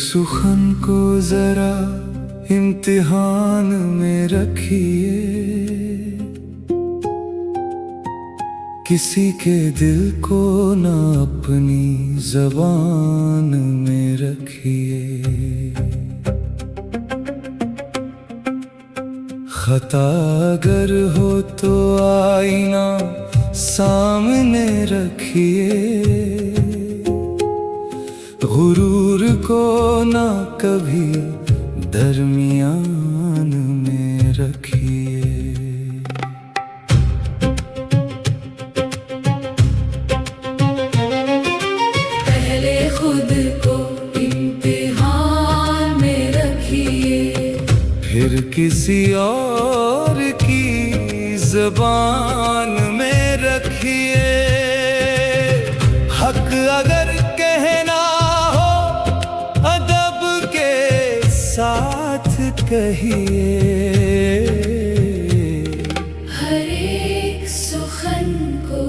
सुखन को जरा इम्तिहान में रखिए, किसी के दिल को ना अपनी ज़बान में रखिए। खता अगर हो तो आईना सामने रखिए, गुरूर को ना कभी दरमियान में रखिए। पहले खुद को इम्तिहान में रखिए, फिर किसी और की ज़बान में रखिए। हक अगर कहना हो अदब के साथ कहिए, हर एक सुखन को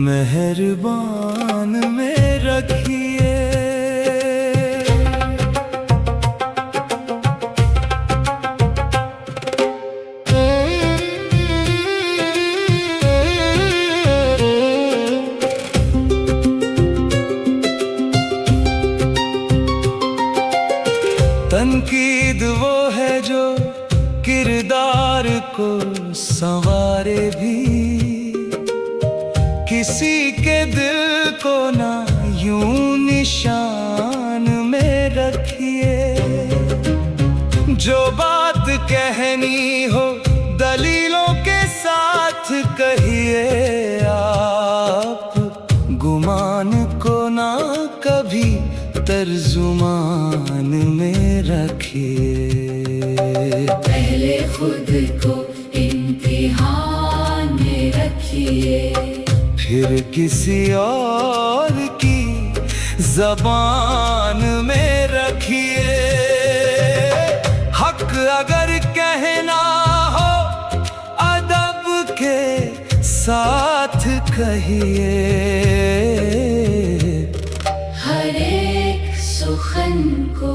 मेहरबान में रखिए। तनकीद वो है जो किरदार को संवारे भी, किसी के दिल को ना यूं निशान में रखिए। जो बात कहनी हो दलीलों के साथ कहिए, आप गुमान को ना कभी तर्जुमान में रखिए। पहले खुद को इम्तिहान में रखिए, फिर किसी और की ज़बान में रखिए। हक अगर कहना हो अदब के साथ कहिए, हर एक सुखन को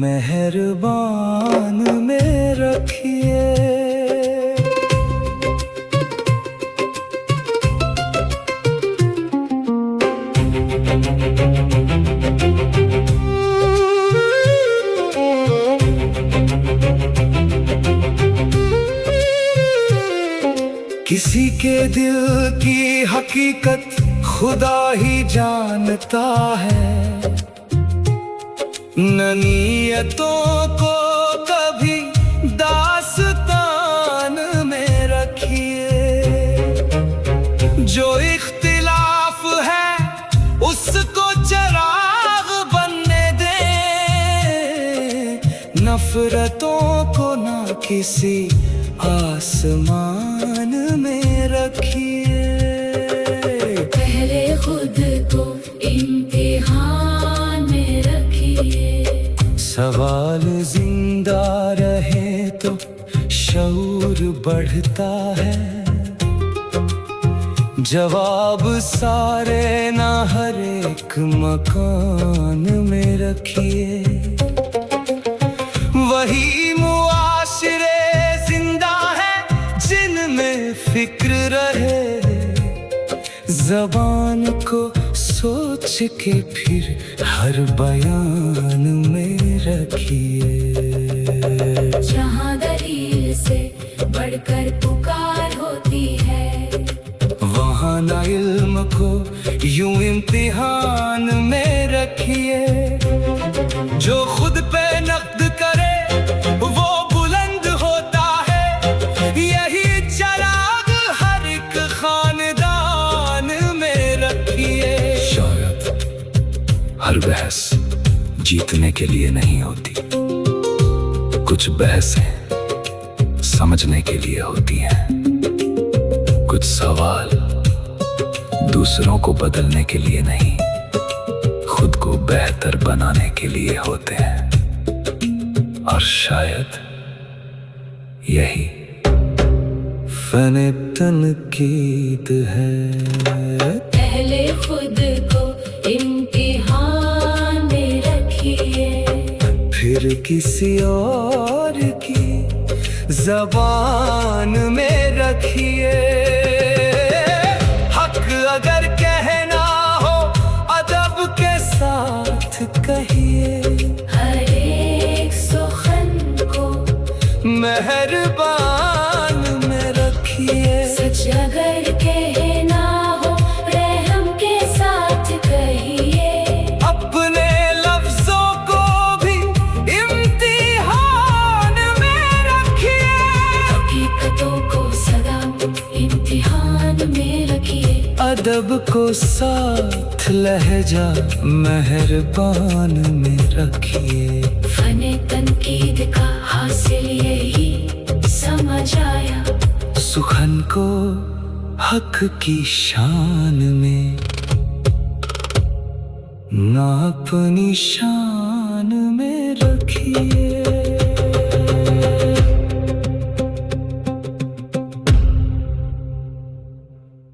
मेहरबान में रखिए। किसी के दिल की हकीकत खुदा ही जानता है, न नियतों को कभी दास्तान में रखिए। जो इख्तिलाफ है उसको चिराग बनने दे, नफरतों को ना किसी आसमान में रखिए। पहले खुद को इम्तिहान में रखिए, सवाल जिंदा रहे तो शऊर बढ़ता है, जवाब सारे ना हर एक मकान में रखिए। वही मुआशिरे जिंदा है जिनमें फिक्र रहे, ज़बान को सोच के फिर हर बयान में रखिए। जहाँ दलील से बढ़कर पुकार होती है, वहाँ ना इल्म को यूं इम्तिहान में रखिए। जो खुद पे नक़्द करे वो बुलंद होता है, यही चिराग हर एक खानदान में रखिए। शायद हर बहस जीतने के लिए नहीं होती, कुछ बहसें समझने के लिए होती हैं, कुछ सवाल दूसरों को बदलने के लिए नहीं, खुद को बेहतर बनाने के लिए होते हैं। और शायद यही फने तनकीद है। पहले खुद को इम्तिहान में रखिए। किसी और की जबान में रखिए। हक अगर कहना हो अदब के साथ कहिए। हर एक सुखन को मेहरबान में रखिए। सच अगर कहना हो रहम के साथ कहिए। अपने लफ्जों को भी इम्तिहान में रखिए। हकीकतों को सदा इम्तिहान में रखिए। अदब को साथ लहजा मेहरबान में रखिए। फने तनकीद का हासिल यही समझ आया। सुखन को हक की शान में ना अपनी शान